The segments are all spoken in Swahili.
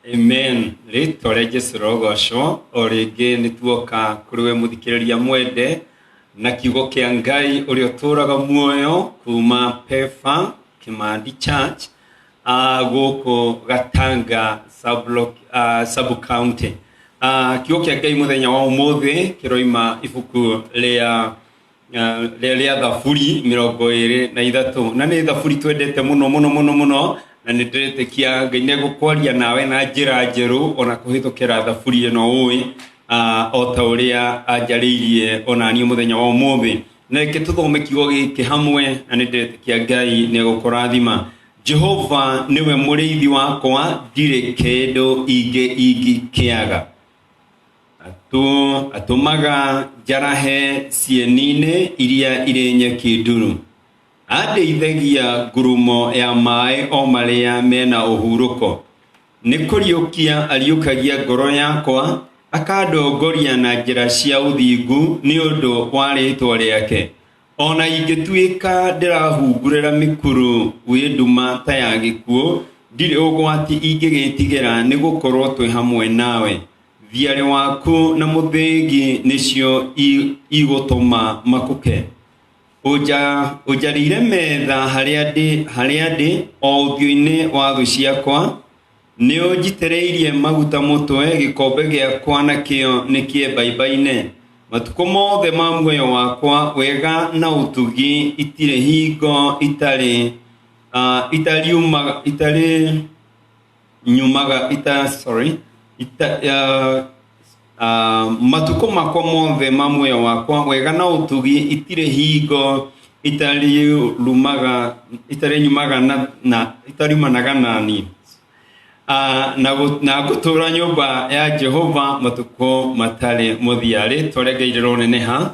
Amen. Rĩtwa rĩa Jesũ rogocwo o rĩngĩ nĩtuoka kũrĩ we mũthikĩrĩria mwende na kiugo kĩa Ngai ũrĩa ũtũũraga muoyo kuma PEFA Kimandi Church gũkũ Gatanga sub county. Kiugo kĩa Ngai mũthenya wa ũmũthĩ kĩroima ibuku rĩa Thaburi 23 na nĩ Thaburi twendete mũno na nĩndĩretĩkia Ngai nĩegũkwaria nawe na njĩra njerũ ona kũhĩtũkĩra Thaburi ĩno ũĩ o ta ũrĩa anjarĩirie ona niĩ mũthenya wa ũmũthĩ. Na reke tũthome kiugo gĩkĩ hamwe na nĩndĩretĩkia Ngai nĩegũkũrathima. Jehova niwe mũrĩithi wakwa, ndirĩ kĩndũ ingĩkĩaga. Atũmaga njarahe cieni-inĩ iria irĩ nyeki nduru. Andeithagia ngurumo ya maĩ o marĩa mena ũhurũko. Nĩ kũriũkia ariũkagia ngoro yakwa, akandongoria na njĩra cia ũthingu nĩ ũndũ wa rĩĩtwa rĩake. Ona ingĩtuĩka ndĩrahungurĩra mĩkuru gwĩ nduma ta ya gĩkuũ, ndirĩ ũgwati ingĩgĩtigĩra nĩ gũkorwo twĩ hamwe nawe. Thiarĩ waku na mũthĩgi nĩcio igũtũma makũke. Ũnjarĩire metha harĩa ndĩ o ũthiũ-inĩ wa thũ ciakwa. Nĩ ũnjitĩrĩirie maguta mũtwe, gĩkombe gĩakwa nakĩo nĩ kĩembaimbaine. Matukũ mothe ma muoyo wakwa wega na ũtugi itirĩ hingo matukũ makwa mothe ma muoyo wakwa wega na ũtugi itirĩ hingo itariumanaga nani. Na ngũtũũra nyũmba ya Jehova matukũ matarĩ mũthia. Rĩĩtwa rĩa Ngai rĩroneneha.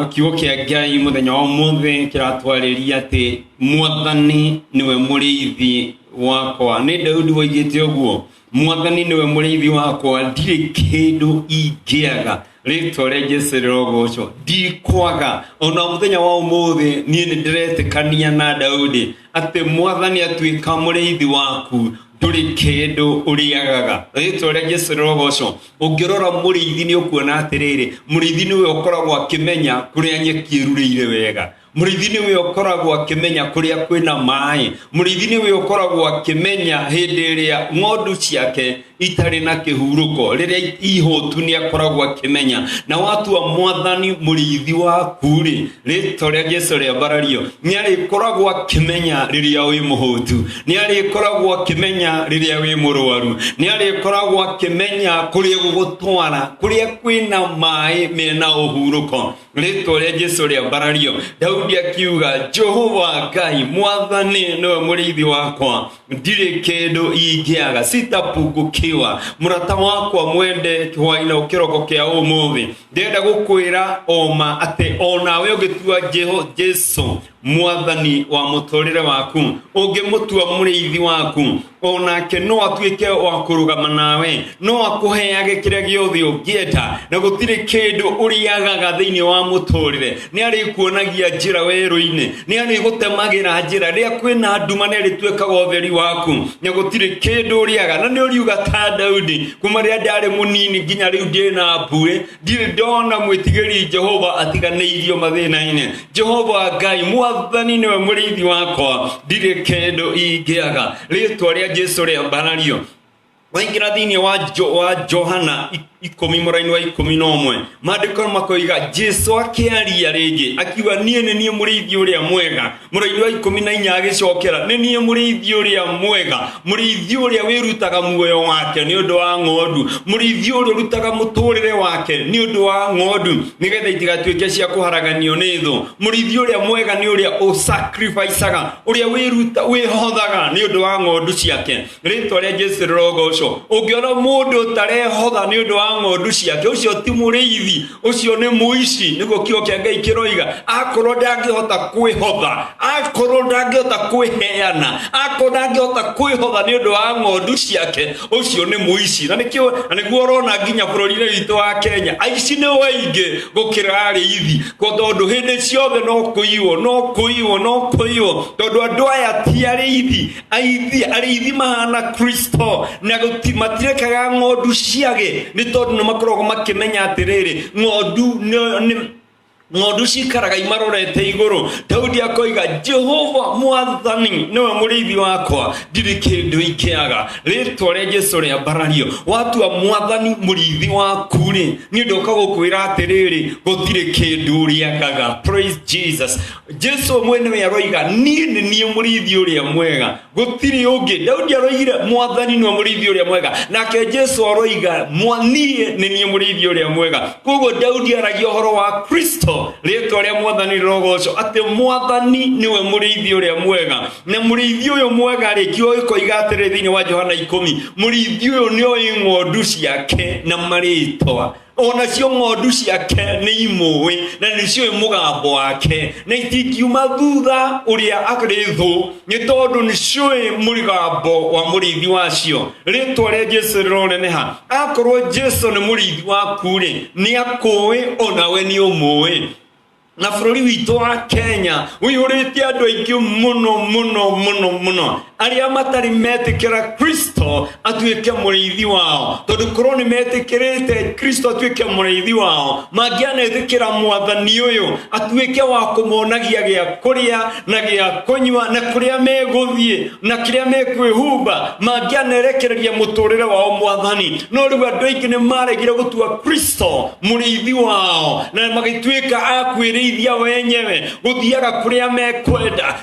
Kiugo kĩa Ngai mũthenya wa ũmũthĩ kĩratwarĩria atĩ Mwathani nĩwe mũrĩithi wakwa. Nĩ Daudi woigĩte ũguo, Mwathani nĩwe mũrĩithi wakwa, ndirĩ kĩndũ ingĩaga. Rĩĩtwa rĩa Jesũ rĩrogocwo. Ndikwaga. Ona mũthenya wa ũmũthĩ niĩ nĩndĩretĩkania na Daudi atĩ Mwathani atuĩka mũrĩithi waku, ndũrĩ kĩndũ ũrĩagaga. Rĩĩtwa rĩa Jesũ rĩrogocwo. Ũngĩrora mũrĩithi nĩũkuona atĩrĩrĩ, mũrĩithi nĩwe ũkoragwo akĩmenya kũrĩa nyeki ĩrurĩire wega. Mũrĩithi nĩwe ũkoragwo akĩmenya kũrĩa kwĩna maĩ. Mũrĩithi nĩwe ũkoragwo akĩmenya hĩndĩ ĩrĩa ng'ondu ciake itarĩ na kĩhurũko, rĩrĩa ihũtu nĩakoragwo akĩmenya. Na watua Mwathani mũrĩithi waku-rĩ, rĩĩtwa rĩa Jesũ rĩambarario, nĩarĩkoragwo akĩmenya rĩrĩa wĩ mũhũtu, nĩarĩkoragwo akĩmenya rĩrĩa wĩ mũrwaru, nĩarĩkoragwo akĩmenya kũrĩa gũgũtwara, kũrĩa kwĩna maĩ mena ũhurũko. Rĩĩtwa rĩa Jesũ rĩambarario. Daudi akiuga, Jehova Ngai Mwathani nĩwe mũrĩithi wakwa, ndirĩ kĩndũ ingĩaga, sitapungukiwa. Mũrata wakwa mwende hwaĩ-inĩ kĩroko kĩa ũmũthĩ, ndĩrenda gũkwĩra oma atĩ onawe ũngĩtua Jesũ Mwathani wa mũtũrĩre waku, ũngĩmũtua mũrĩithi waku, onake no atuĩke wa kũrũgama nawe, no akũheage kĩrĩa gĩothe ũngĩenda, na gũtirĩ kĩndũ ũrĩagaga thĩinĩ wa mũtũrĩre. Nĩarĩkuonagia njĩra werũ-inĩ, nĩarĩgũtemagĩra njĩra, rĩrĩa kwĩna nduma nĩarĩtuĩkaga ũtheri waku, na gũtirĩ kĩndũ ũrĩaga. Na nĩũriuga ta Daudi, kuma rĩrĩa ndarĩ mũnini nginya rĩu ndĩna mbuĩ, ndirĩ ndona mwĩtigĩri Jehova atiganĩirio mathĩna-inĩ. Jehova Ngai Mwathani nĩwe mũrĩithi wakwa, ndirĩ kĩndũ ingĩaga. Rĩĩtwa rĩa Jesũ rĩambarario. Waingĩra thĩinĩ wa Johana 10 mũraini wa 11, maandĩko makoiga Jesũ akĩaria rĩngĩ akiuga, niĩ nĩ niĩ mũrĩithi ũrĩa mwega. Mũraini wa 14 agĩcokera, nĩ niĩ mũrĩithi ũrĩa mwega, mũrĩithi ũrĩa wĩrutaga muoyo wake nĩ ũndũ wa ng'ondu, mũrĩithi ũrĩa ũrutaga mũtũrĩre wake nĩ ũndũ wa ng'ondu, nĩgetha itigatuĩke cia kũharaganio nĩ thũ. Mũrĩithi ũrĩa mwega nĩ ũrĩa ũsacrificaga, ũrĩa wĩhothaga nĩ ũndũ wa ng'ondu ciake. Rĩĩtwa rĩa Jesũ rĩrogocwo. Ũngĩona mũndũ ũtarehotha nĩ ũndũ wa wa ng'ondu ciake ucio ti muriithi ucio ni muici niguo kio kia Ngai kiroiga akorwo ndangihota kwihotha akorwo ndangihota kwiheana akorwo ndangihota kwihotha ni undu wa ng'ondu ciake ucio ni muici na niguo urona nginya bururi-ini witu wa Kenya aici ni waingi gukira ariithi tondu hindi ciothe no kuiwo tondu andu aya ti ariithi mahana Kristo na matirekaga ng'ondu ciage ni tondu ni makoragwo makimenya atiriri ng'ondu cikaraga imarorete iguru. Daudi akoiga Jehova Mwathani niwe muriithi wakwa ndiri kindu ikiaga. Ritwa ria Jesu ria barario watua Mwathani muriithi waku ri ni ndoka gukwira atiriri gutire kindu riakaga. Praise Jesus. Jesu mwene aroiga nie muriithi uria mwega gutire ungi. Daudi aroigire Mwathani niwe muriithi uria mwega nake Jesu aroiga nie muriithi uria mwega. Koguo Daudi aragia horo wa Kristo ritwa ria Mwathani rogoco ati Mwathani niwe muriithi uria mwega na muriithi uyu mwega ri kio ikoiga atiri thiini wa Johana 10 muriithi uyu ni oi ng'ondu ciake na maritwa ona cio ng'ondu ciake ni imwe na nicio mugambo wake na itingiuma thutha uria akrithu ni tondu nicio mugambo wa muriithi wacio. Ritwa ria Jesu rironeneha akorwo Jesu ni muriithi waku ri ni akuwi onawe ni umwe. Na bururi witu wa Kenya uyurite andu aingi muno aria matari metikira Kristo atuike muriithi wao tondu korwo ni metikirite Kristo atuike muriithi wao mangianetikira Mwathani uyu atuike wa kumonagia gia kuria na gia kunywa na kuria meguthie na kiria mekwihumba mangianerekereria muturire wao Mwathani. No riu andu aingi ni maregire gutua Kristo muriithi wao na magituika akwirithia wenyewe guthiaga kuria mekwenda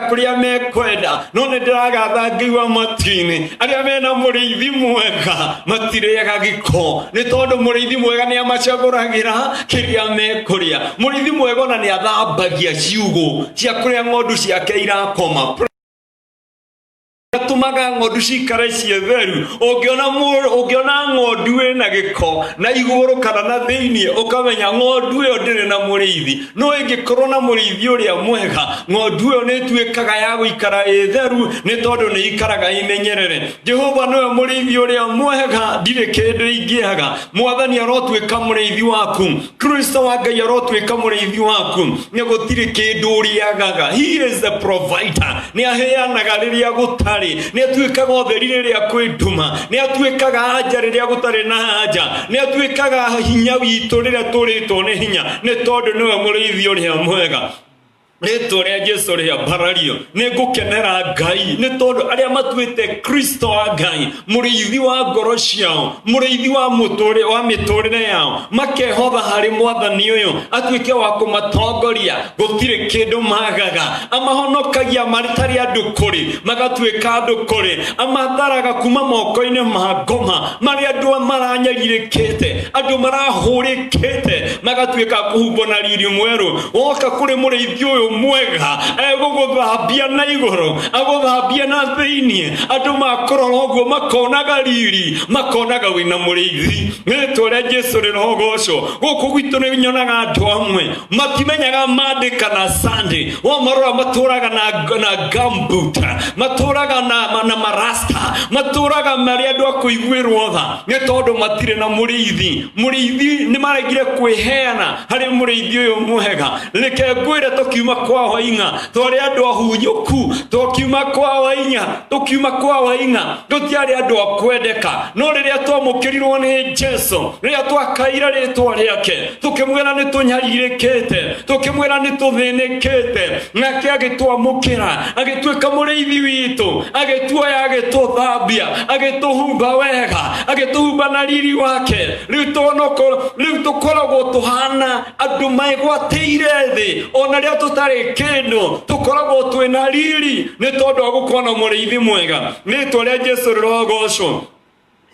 kuria mekwenda. None ndiragatha ngiwa matini aria mena muriithi mwega matiriaga giko ni tondu muriithi mwega ni amacaguragira kiria mekuria. Muriithi mwega ona ni athambagia ciugo cia kuria ng'ondu ciake irakoma. Tumaga ng'ondu cikare cietheru. Ungiona ng'ondu ina giko na iguru kana na thiini ukamenya ng'ondu iyo ndiri na muriithi. No ingikorwo na muriithi uria mwega ng'ondu iyo ni tuikaga ya guikara itheru ni tondu ni ikaraga imenyerere. Jehova niwe muriithi uria mwega ndire kindu ingiaga. Mwathani arotuika muriithi waku. Kristo wa Ngai arotuika muriithi waku ni gutire kindu uriagaga. He is the provider. Ni aheanaga riria gutari ni atuikaga utheri riria kwinduma ni atuikaga haja riria gutari na haja ni atuikaga hinya witu riria turitwo ni hinya ni tondu niwe muriithi uria mwega. Ritwa ria Jesu ria barario ni ngukenera Ngai ni tondu aria matuite Kristo wa Ngai muriithi wa ngoro ciao muriithi wa miturire yao makehotha hari Mwathani uyu atuike wa kumatongoria gutire kindu magaga amahonokagia maritari andu kuri magatuika andu kuri amatharaga kuma moko-ini ma ngoma mari andu maranyaririkite andu marahurikite magatuika kuhumbo na riri mweru woka kuri muriithi uyu mwega guguthambia na iguru aguthambia na thiini andu makorora uguo makonaga riri makonaga wina muriithi. Ritwa ria Jesu rirogocwo. Guku gwitu ni nyonaga andu amwe matimenyaga mandika na Sunday marora maturaga na gumboot maturaga na marasta maturaga mari andu akuiguirwo tha ni tondu matire na muriithi. Muriithi ni maregire kwiheana hari muriithi uyu mwega. Reke ngwire tukiuma kwa wainga tore andu ahunyuku tukiuma kwa wainga tutiari andu akwendeka no riria twamukirirwo ni Jesu riria twakaira ritwa riake tukimwira ni tunyaririkite tukimwira ni tuthinikite nake agitwamukira agituika muriithi witu agituoya agituthambia agituhumba wega agituhumba na riri wake. Riu tukoragwo tuhana andu maigwateire thi ona ria tutari kindu tukoragwo twina riri ni tondu wa gukorwo na muriithi mwega. Ritwa ria Jesu rirogocwo.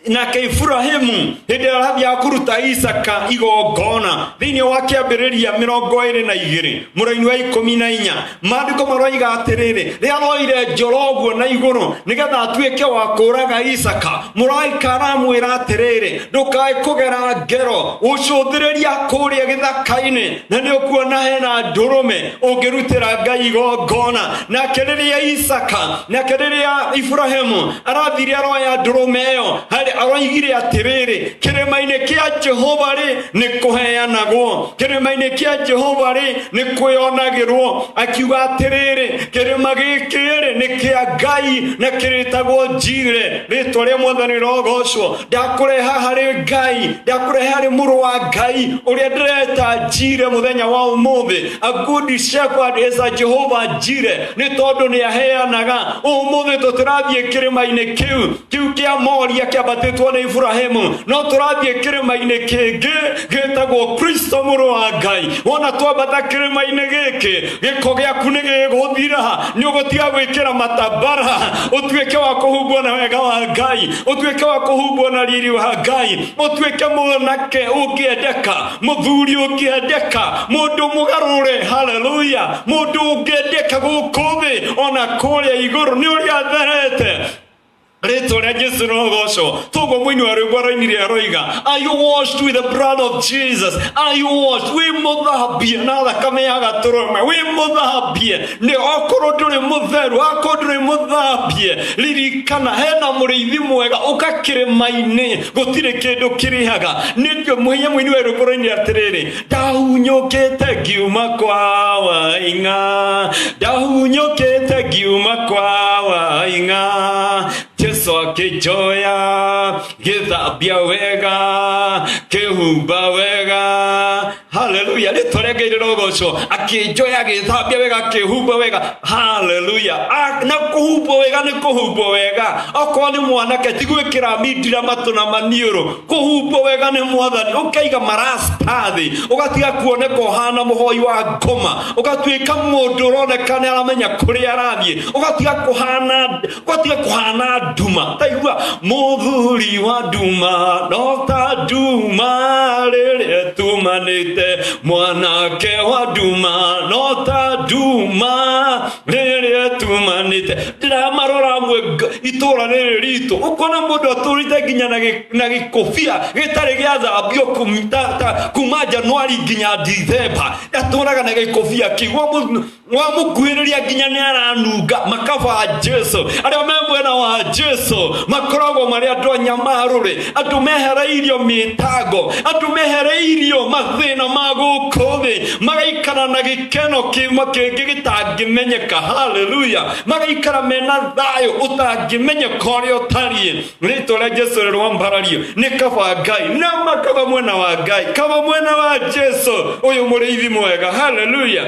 na ke Ibrahimu hĩndĩ arabia kuruta Isaka igongona thĩinĩ wa kĩambĩrĩria 22 mũraini wa 14 maandĩko maroiga atĩrĩrĩ rĩrĩa roire njoroguo na igũrũ nĩgetha atuĩke wa kũraga Isaka mũraika aramwĩra atĩrĩrĩ ndũkae kũgera ngero ũcũthĩrĩria kũrĩa gĩthaka-inĩ na nĩ ũkuona hena ndũrũme ũngĩrutĩra Ngai igongona nake rĩrĩa Isaka nake rĩrĩa Ibrahimu arathire aroya ndũrũme ĩyo aroigire atĩrĩrĩ kĩrĩma-inĩ kĩa Jehova rĩ nĩ kũheanagwo kĩrĩma-inĩ kĩa Jehova rĩ nĩ kwĩonagĩrwo akiuga atĩrĩrĩ kĩrĩma gĩkĩ rĩ nĩ kĩa Ngai na kĩrĩtagwo Jire rĩtwa rĩa Mwathani rĩrogocwo ndakũreha harĩ Ngai ndakũreha harĩ mũrũ wa Ngai ũrĩa ndĩreta Jire mũthenya wa ũmũthĩ a good shepherd is a Jehovah Jire nĩ tondũ nĩ aheanaga ũmũthĩ tũtirathiĩ kĩrĩma-inĩ kĩu kĩa Moria kĩambatĩtwo nĩ Ibrahimu no tũrathiĩ kĩrĩma-inĩ kĩngĩ gĩtagwo Kristo mũrũ wa Ngai wona twambata kĩrĩma-inĩ gĩkĩ gĩko gĩaku nĩ gĩgũthira nĩ ũgũtiga gwĩkĩra matabara ũtuĩke wa kũhumbwo na wega wa Ngai ũtuĩke wa kũhumbwo na riri wa Ngai ũtuĩke mwanake ũngĩendeka mũthuri ũngĩendeka mũndũ mũgarũre haleluya mũndũ ũngĩendeka gũkũ thĩ ona kũrĩa igũrũ nĩ ũrĩa atherete rĩtwa rĩa Jesũ rogocwo toguo mũini wa rwĩmbo arainire aroiga are you washed with the blood of Jesus are you washed wĩ mũthambie na thakame ya gatũrũme wĩ mũthambie nĩ okorwo ndũrĩ mũtheru akorwo ndũrĩ mũthambie ririkana hena mũrĩithi mwega ũka kĩrĩma-inĩ gũtirĩ kĩndũ kĩrĩhaga nĩkĩo mũini wa rwĩmbo arainire atĩrĩrĩ ndahunyũkĩte ngiuma kwa waing'a ndahunyũkĩte ngiuma kwa waing'a Jesu akĩnjoya gĩthambia wega kĩhumba wega haleluya rĩtwa rĩa Ngai rĩrogocwo akĩnjoya gĩthambia wega kĩhumba wega haleluya na kũhumbwo wega nĩ kũhumbwo wega okorwo nĩ mwanake ti gwĩkĩra mindira matũ na maniũrũ kũhumbwo wega nĩ Mwathani ũkaiga marasta thĩ ũgatiga kuoneka ũhana mũhoi wa ngoma ũgatuĩka mũndũ ũroneka nĩ aramenya kũrĩa arathiĩ ũgatiga kũhana nduma taigua mũthuri wa nduma no ta nduma rĩrĩa tumanĩte mwanake wa nduma no ta nduma rĩrĩa tumanĩte ndĩramarora amwe itũra rĩrĩ ritũ ũkona mũndũ atũrĩte nginya na gĩkobia gĩtarĩ gĩathambio kuma Januari nginya December atũraga na gĩkobia kĩu wamũkuhĩrĩria nginya nĩ aranunga makaba Jesũ arĩa me mwena wa Jesũ makoragwo marĩ andũ anyamarũrĩ andũ mehereirio mĩtango andũ mehereirio mathĩna ma gũkũ thĩ magaikara na gĩkeno kĩngĩ gĩtangĩmenyeka haleluya magaikara mena thayũ ũtangĩmenyeka ũrĩa ũtariĩ rĩtwa rĩa Jesũ rĩrwambarario nĩ kaba Ngai na makaba mwena wa Ngai kaba mwena wa Jesũ ũyũ mũrĩithi mwega haleluya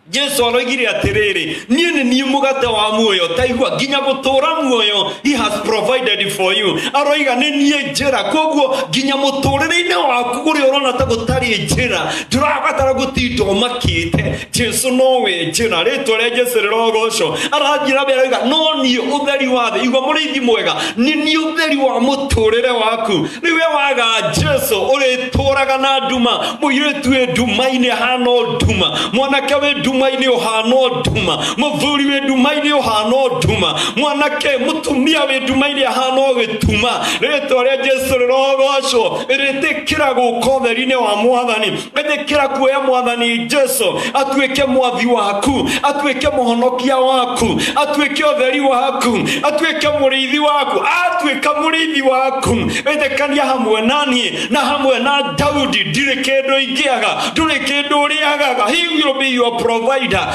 Jesu aroigire atĩrĩrĩ niĩ nĩ niĩ mũgate wa muoyo taigua nginya gũtũũra muoyo he has provided for you aroiga nĩ niĩ njĩra koguo nginya mũtũũrĩre-inĩ waku ũrĩa ũrona ta gũtarĩ njĩra ndũrabatara gũtinda ũmakĩte Jesu nowe njĩra rĩtwa rĩa Jesu rĩrogocwo aranjĩra mbere aroiga no niĩ ũtheri wa thĩ igua mũrĩithi mwega nĩ niĩ ũtheri wa mũtũũrĩre waku rĩu waga Jesu ũrĩtũũraga na nduma mũirĩtu wĩ nduma-inĩ ahana nduma mwanake wĩ nduma-inĩ ũhana nduma mũthuri wĩ nduma-inĩ ũhana nduma mwanake mũtumia wĩ nduma-inĩ ahana gĩtuma rĩtwa rĩa Jesu rĩrogocwo rĩtĩkĩra gũka ũtheri-inĩ wa Mwathani rĩtĩkĩra kuoya Mwathani Jesu atuĩke mwathi waku atuĩke mũhonokia waku atuĩke ũtheri waku atuĩke mũrĩithi waku atuĩka mũrĩithi waku rĩtĩkania hamwe naniĩ na hamwe na Daudi ndirĩ kĩndũ ingĩaga ndũrĩ kĩndũ ũrĩagaga he will be your provider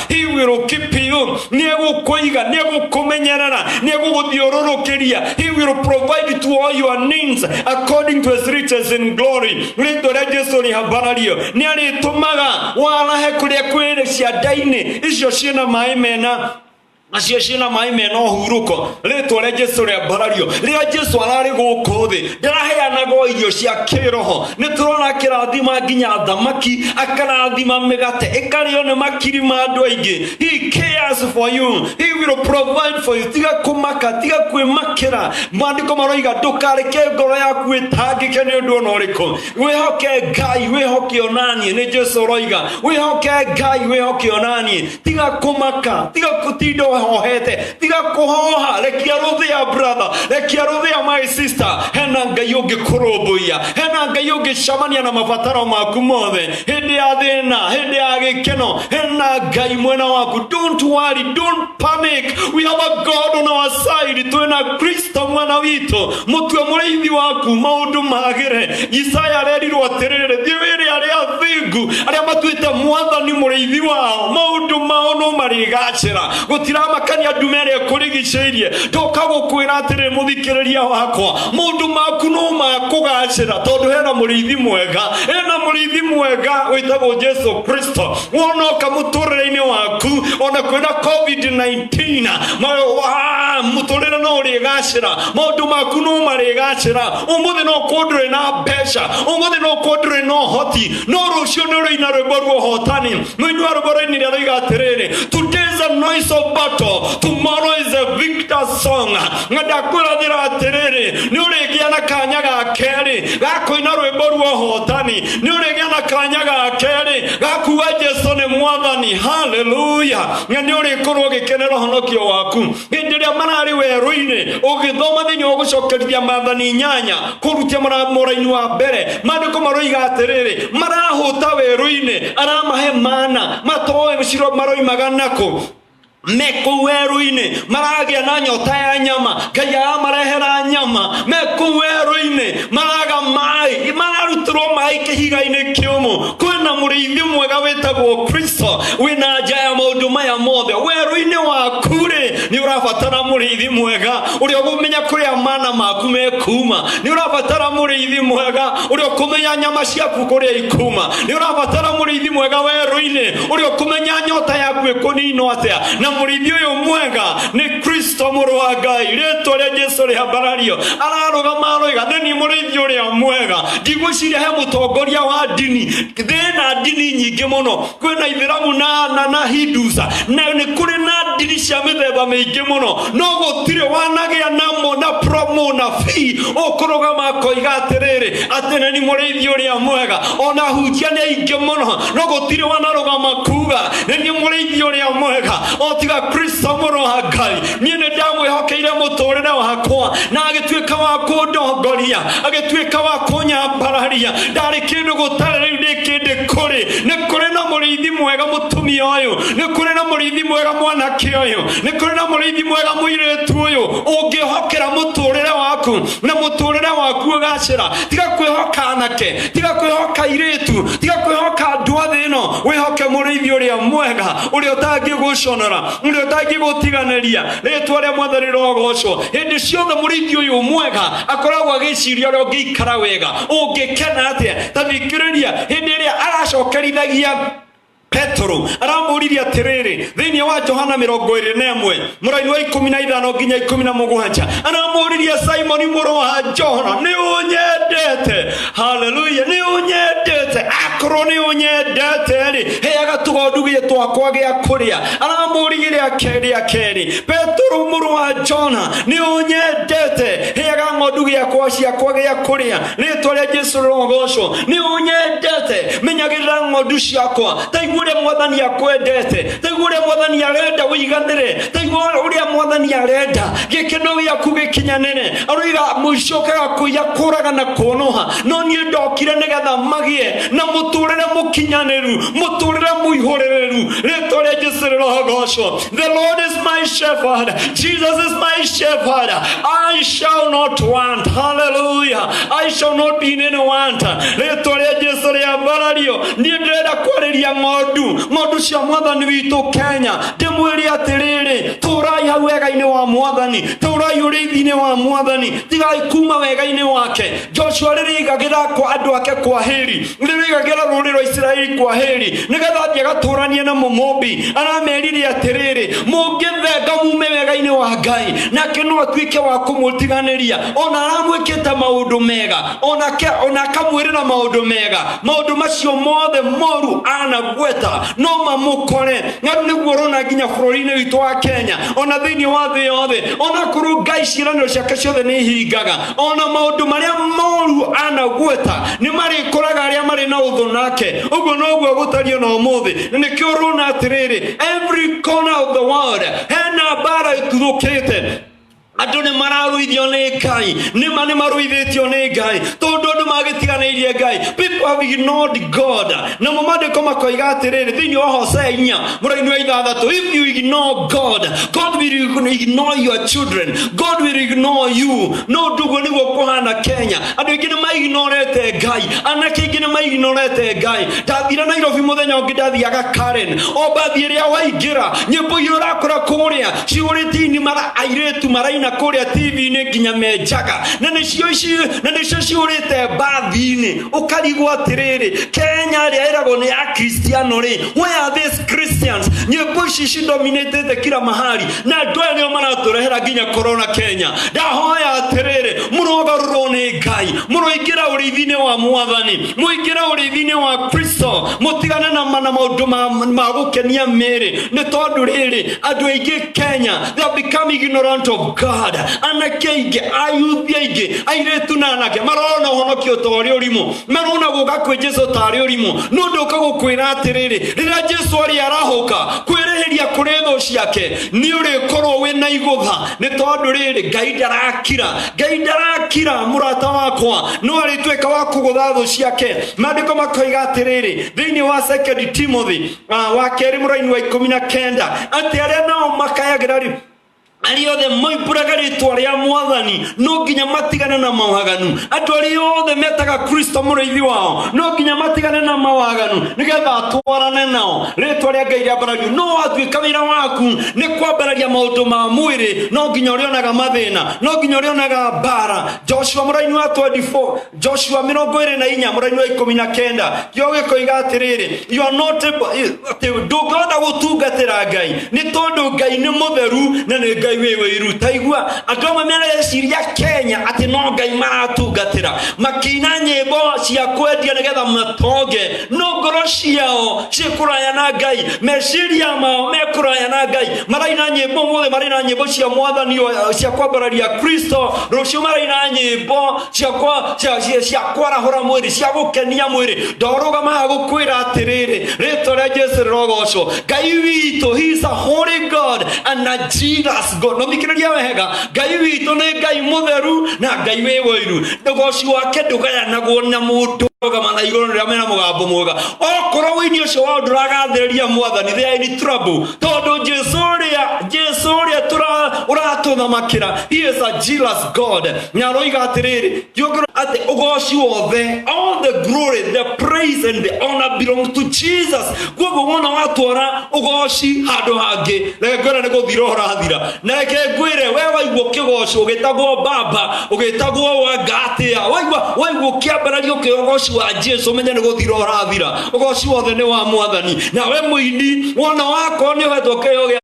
he will keep you nĩegũkũiga nĩegũkũmenyerera nĩegũgũthiũrũrũkĩria he will provide to all your needs according to his riches in glory rĩtwa rĩa Jesu rĩhambarario nĩarĩtũmaga warahe kũrĩa kwĩrĩ cianda-inĩ icio ciĩna maĩ mena acio ciina mai mena huruko ritwa ria Jesu ria mbarario ria Jesu arari guku thi ndaraheanaga irio cia kiroho niturona kirathima nginya thamaki akarathima migate ikario ni makiri ma andu aingi. He cares for you, he will provide for you. Tiga kumaka, tiga kwimakira. Maandiko maroiga ndukareke ngoro yaku itangike ni undu ona uriku. Wihoke Ngai, wihoke onanie ni Jesu roiga. Wihoke Ngai, wihoke onanie. Tiga kumaka, tiga kutindo hohete, tiga kuhoha. Rekia ruthia brother, rekia ruthia my sister. Hena Ngai ungikurubuia, hena Ngai ungicamania na mabataro maku mothe. Hindi ya thina, hindi ya gikeno, hena Ngai mwena waku. Don't worry, don't panic. We have a God on our side. Twena Kristo mwana witu, mutwe mureithi waku maundu magire. Isaya arerirwo atiriri, thiwiri aria thingu aria matuite mwathani mureithi wao maundu mao no marigacira. Gutiramakania ndumere kurigiceirie ndoka gukwira atiri muthikiriria wakwa maundu maku no makugacira tondu hena mureithi mwega, hena mureithi mwega witagwo Jesu Kristo. Wonoka muturire-ini waku ona kwina COVID-19 muturire no urigacira, maundu maku no marigacira. Umuthi no kundure na mbeca, umuthi no kundure no hoti, no rucio no ruina rwimbo rwa hotani. Mwini wa rwimbo-ini ria roiga atiriri, today is a noise of battle, tomorrow is a victor song. Ngadakwirathira atiriri, ni urigia na kanya ga keri ga kuina rwimbo rwa hotani, ni urigia na kanya ga keri ga kuga Jesu ni mwathani. Hallelujah. Ni urikorwo gikenera honokio waku hindi ria marari weru-ini ugithoma thiini wa gucokerithia maathani 8 kurutia mora-ini wa mbere. Maandiko maroiga atiriri, marahuta weru-ini aramahe mana matoe ciro maroimaga nako meku weru-ini maragia na nyota ya nyama. Ngai amarehera nyama meku weru-ini maraga mai mararutirwo mai kihiga-ini kiumu. Kwina mureithi mwega witagwo Kristo wina nja ya maundu maya mothe. Weru-ini waku ri ni urabatara mureithi mwega uria ugumenya kuria mana maku mekuma. Ni urabatara mureithi mwega uria ukumenya nyama ciaku kuria ikuma. Ni urabatara mureithi mwega weru-ini uria ukumenya nyota yaku ikunino atia. Na mureithi uyu mwega ni Kristo muru wa Ngai. Ritwa ria Jesu ria mbarario ararugama aroiga thini mureithi uria mwega. Ndigwiciria he mutongoria wa dini, thina dini nyingi muno. Kwina Ithiramu na Hindus na ni kuri na dini cia mithemba mingi muno, no gutire wanagia namo na promo na fee ukurugama koiga atiriri atene ni mureithi uria mwega. Ona hunjia ni aingi muno, no gutire wanarugama kuga ni mureithi uria mwega o tiga Kristo muru wa Ngai. Nie ni ndamwihokeire muturire wakwa na agituika wa kundongoria, agituika wa kunyambararia. Ndari kindu gutare riu ndi kindi kuri. Ni kuri na mureithi mwega mutumia uyu, ni kuri na mureithi mwega mwanake uyu, ni kuri na mureithi mwega muiritu uyu. Ungihokera muturire waku na muturire waku ugacira. Tiga kwihoka anake, tiga kwihoka iritu, tiga kwihoka andu othe ino. Wihoke mureithi uria mwega uria utangiguconora, uria utangigutiganiria. Ritwa ria Mwathani rogocwo. Hindi ciothe mureithi uyu mwega akoragwo agiciria uria ungiikara wega, ungikena atia. Ta thikiriria hindi iria aracokerithagia Petro aramuriria atiriri thiini wa Johana 21 muraini wa 15 nginya 17 aramuriria Simon muru wa Johana, ni unyendete? Hallelujah, ni unyendete? Akoro ni unyendete ri heaga tugondugie twakwa gia kuria. Aramuriria keri Petro muru wa Johana, ni unyendete? Heaga ngondugia kwa ciakwa gia kuria. Ritwa ria Jesu rogocwo. Ni unyendete? Menyagirira ngondu ciakwa. Uria Mwathani akwendete, taigua uria Mwathani arenda wiganire, taigua uria Mwathani arenda gikeno giaku gikinyanire. Aroiga muicokaga kuia kuraga na kunoha, no nie ndokire nigetha magie na muturire mukinyaniru, muturire muihuriru. Ritwa ria Jesu rogocwo. The Lord is my shepherd, Jesus is my shepherd, I shall not want. Hallelujah, I shall not be in want. Ritwa ria Jesu ria mbarario. Nie ndirenda kwariria ng'ondu cia Mwathani witu Kenya. Ndimwiri atiriri turai hau wega-inĩ wa Mwathani, tũrai ũrĩithi-inĩ wa Mwathani, tigai kuma wega-inĩ wake. Joshua rĩrĩigagĩra kwa andũ ake kwa hĩri, rĩrĩigagĩra rũrĩrĩ rwa Isiraeli kwa hĩri, nĩgetha athiĩ agatũranie na Mũmũmbi. Aramerire atĩrĩrĩ, mũngĩthenga mume wega-inĩ wa Ngai, nake no atuĩke wa kũmũtiganĩria. Ona aramwĩkĩte maũndũ mega, ona akamwĩrĩra maũndũ mega, maũndũ macio mothe moru anagweta no mamũkore. Na nĩguo ũrona nginya bũrũri-inĩ witũ wa Kenya, ona thĩinĩ wa thĩ yothe, ona kũrũ Ngai ciĩranĩro ciake ciothe nĩ ihingaga, ona maũndũ marĩa moru anagweta nĩ marĩkũraga arĩa marĩ na ũthũ nake. Ũguo noguo gũtario na ũmũthĩ. Na nĩkĩo ũrona atĩrĩrĩ, every corner of the world hena mbara ĩtuthũkĩte. Andũ nĩ mararũithio nĩ Ngai, nĩ marũithĩtio nĩ Ngai, tondũ andũ magĩtiganĩirie Ngai. People have ignored God. Na Maandĩko makoiga atĩrĩrĩ thĩinĩ wa Hosea 4 mũraini wa 6, if you ignore God, God will ignore your children, God will ignore you. No ndugu nĩguo kũhana Kenya. Andũ aingĩ nĩ maignorete Ngai, anake aingĩ nĩ maignorete Ngai. Ndathire Nairobi mũthenya ũngĩ ndathiaga Karen, o bathi ĩrĩa waingĩra nyĩmbo iria ũrakora kũrĩa ciũrĩte inimara airĩtu maraina kuria TV-inĩ nginya menjaga, na nĩcio ciũrĩte bathi-inĩ. Ũkarigwo atĩrĩrĩ, Kenya ĩrĩa ĩragwo nĩ ya Kristiano rĩ, where are these Christians? Nyĩmbo ici cidominatete kila mahali, na andũ aya nĩo maratũrehera nginya corona Kenya. Ndahoya atĩrĩrĩ, mũrogarũrwo nĩ Ngai, mũroingĩra ũrĩithi-inĩ wa Mwathani, mũingĩra ũrĩithi-inĩ wa Kristo, mũtigane na maũndũ ma gũkenia mĩĩrĩ. Nĩ tondũ rĩrĩ, andũ aingĩ Kenya, they have become ignorant of God. Anake aingĩ, ayuthi aingĩ, airĩtu na anake marona ũhonokio ta ũrĩ ũrimũ, marona gũka kwĩ Jesũ ta arĩ ũrimũ. No ndoka gũkwĩra atĩrĩrĩ, rĩrĩa Jesũ arĩ arahũka kwĩrĩhĩria kũrĩ thũ ciake, nĩ ũrĩkorwo wĩna igũtha. Nĩ tondũ rĩrĩ, Ngai ndarakira mũrata wakwa, no arĩtuĩka wa kũgũtha thũ ciake. Maandĩko makoiga atĩrĩrĩ thĩinĩ wa 2 Timothy wa 2 mũraini wa 19 atĩ arĩa nao makayagĩra arĩa othe moimbũraga rĩĩtwa rĩa Mwathani no nginya matigane na mawaganu. Andũ arĩa othe metaga Kristo mũrĩithi wao no nginya matigane na mawaganu, nĩgetha atwarane nao. Rĩĩtwa rĩa Ngai rĩambarario. No watuĩka wĩra waku nĩ kwambararia maũndũ ma mwĩrĩ, no nginya ũrĩonaga mathĩna, no nginya ũrĩonaga mbara. Joshua mũraini wa 24, Joshua 24 mũraini wa 19 kĩo gĩkoiga atĩrĩrĩ, you are not ndũngĩhota gũtungatĩra Ngai, nĩ tondũ Ngai nĩ mũtheru na nĩ Ngai wewe iruta. Igua andũ amwe mereciria Kenya atĩ no Ngai maratungatĩra, makĩina nyĩmbo cia kwendia nĩgetha matonge, no ngoro ciao ciĩkũraya na Ngai, meciria mao mekũraya na Ngai. Maraina nyĩmbo mothe, maraina nyĩmbo cia Mwathani cia kwambararia Kristo, rũciũ maraina nyĩmbo cia kwarahũra mwĩrĩ, cia gũkenia mwĩrĩ. Ndorũgama haha gũkwĩra atĩrĩrĩ, rĩĩtwa rĩa Jesũ rĩrogocwo. Ngai witũ, he is a holy God and a Jesus God. No thikĩrĩria wega, Ngai witũ nĩ Ngai mũtheru na Ngai wĩ wĩru. Ũgoci wake ndũgayanagwo na mũndũ. Rũgama na igũrũ rĩrĩa mena mũgambo mwega. Okorwo wĩini ũcio wao ndũragathĩrĩria Mwathani, they are in trouble. Tondũ Jesũ ũrĩa ũratũthamakĩra, he is a jealous God. Na aroiga atĩrĩrĩ, atĩ ũgoci wothe, all the glory, the praise and the honor belong to Jesus. Koguo wona watwara ũgoci handũ hangĩ, reke ngwĩre nĩ gũthira ũrathira. Na reke ngwĩre we waigua kĩgoci ũgĩtagwo Baba, ũgĩtagwo Wangatĩa, waigua kĩambarario kĩgoci wa Jesũ, menye nĩ gũthira ũrathira. Ũgoci wothe nĩ wa Mwathani. Na we mũini, wona wako nĩ ũhetwo kĩheo gĩa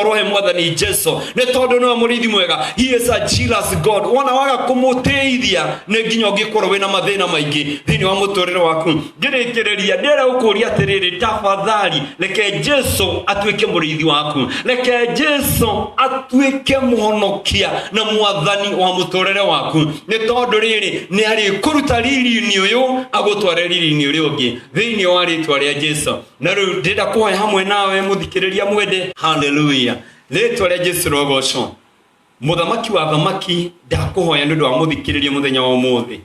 rohe Mwathani Jesũ, nĩ tondũ nĩwe mũrĩithi mwega. He is a jealous God. Wona waga kũmũtĩithia nĩ nginya ũngĩkorwo wĩna mathĩna maingĩ thĩinĩ wa mũtũrĩre waku. Ngĩrĩkĩrĩria ndĩrenda gũkũria atĩrĩrĩ, tafadhali reke Jesũ atuĩke mũrĩithi waku, reke Jesũ atuĩke mũhonokia na Mwathani wa mũtũrĩre waku. Nĩ tondũ rĩrĩ nĩ arĩkũruta riri-inĩ ũyũ agũtware riri-inĩ ũrĩa ũngĩ thĩinĩ wa rĩĩtwa rĩa Jesũ. Na rĩu ndĩrenda kũhoya hamwe nawe mũthikĩrĩria mwende. Hallelujah. Rĩĩtwa rĩa Jesũ rogocwo. Mũthamaki wa thamaki, ndakũhoya nĩ ũndũ wa mũthikĩrĩria mũthenya wa ũmũthĩ.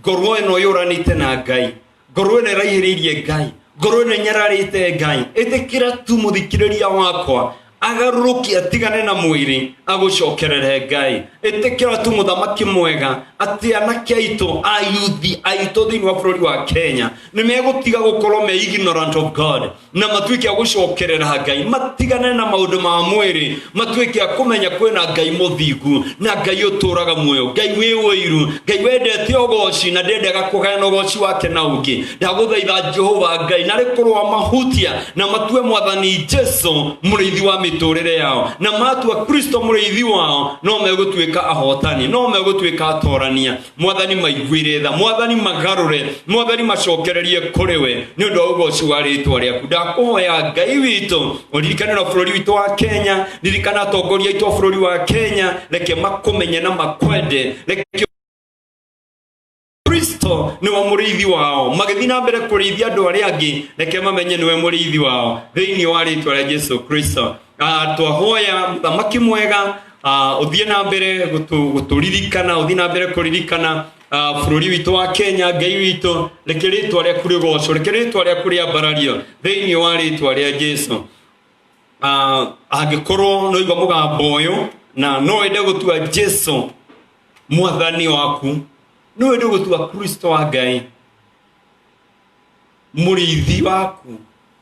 Ngoro ĩno yũranĩte na Ngai, ngoro ĩno ĩraihĩrĩirie Ngai, ngoro ĩno ĩnyararĩte Ngai. Ĩtĩkĩra tu mũthikĩrĩria wakwa agaruki atigane na mwiri agucokerere Ngai etekera tu muthamaki mwega ati anake aito ayuthi aito thini wa bururi wa Kenya ni megutiga gukorwo me ignorant of God na matuike agucokerera Ngai matigane na maundu ma mwiri matuike akumenya kwena Ngai muthingu na Ngai uturaga muoyo Ngai wi wiru Ngai wendete ogoci na ndendaga kugana ogoci wake na ungi ndaguthaitha Jehova Ngai na rikorwo mahutia na matue mwathani Jesu murithi wa miturire yao na matua Kristo murithi wao no megutuika ahotani no megutuika atorania mwathani maiguire tha mwathani magarure mwathani macokererie kuriwe ni undu ugoci wa ritwa riaku ndakuhoya Ngai witu uririkane na bururi witu wa Kenya ririkana atongoria itu bururi wa Kenya reke makumenye na makwende reke Kristo ni wa murithi wao magithii na mbere kurithia andu aria angi reke mamenye niwe murithi wao thiini wa ritwa ria Jesu Kristo twahoya muthamaki mwega uthie na mbere guturirikana uthie na mbere kuririkana bururi witu wa Kenya Ngai witu reke ritwa ria kuri goco reke ritwa ria kuri abarario thiini wa ritwa ria Jesu angikorwo no igwa mugambo uyu na no ende gutua Jesu mwathani waku no ende gutua Kristo wa Ngai murithi waku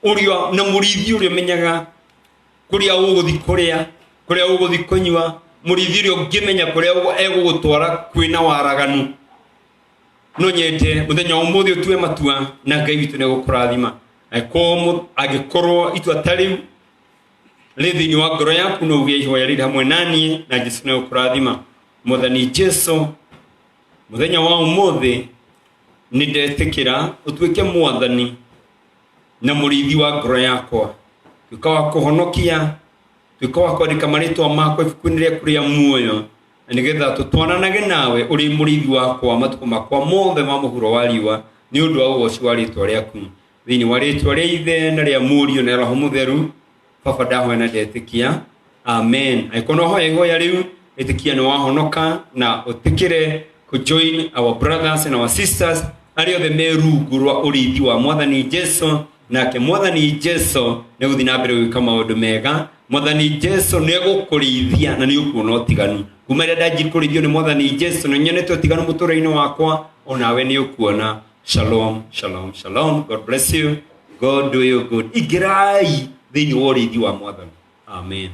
urio na murithi urio menyaga kuria uguthi kuria uguthi kunywa murithi urio ngimenya kuria egugutwara kwina waraganu no nyete muthenya umuthi utue matua na Ngai witu ne gukurathima agikorwo itua tariu thini wa ngoro yaku no ugie ihoya riri hamwe nanie na Jesu ne gukurathima muthani Jesu muthenya wa umuthi ni ndetikira utuike mwathani na murithi wa ngoro yakwa tukawa kuhonokia tukawa kwandika maritwa makwa ibuku-ini riaku ria muoyo nigetha tutwananage nawe uri murithi wakwa matuko makwa mothe ma muhuro wa riwa ni undu wa ugoci wa ritwa riaku thini wa ritwa ria Ithe na ria Murio na Roho Mutheru Baba ndahoya na ndetikia amen aikono hoya ihoya riu etikia ni wahonoka na utikire ku join our brothers and our sisters ario the meru rwa urithi wa mwathani Jesu nake mwathani Jesu ne guthi na mbere gwika maundu mega mwathani Jesu ne gukurithia na ni ukuona utiganu kuma rĩa ndangĩkũrithio ni mwathani Jesu na nyonete utiganu mũtũrĩre-inĩ wakwa onawe ni ukuona shalom shalom shalom God bless you God do you good igirai thĩinĩ wa ũrĩithi wa mwathani amen.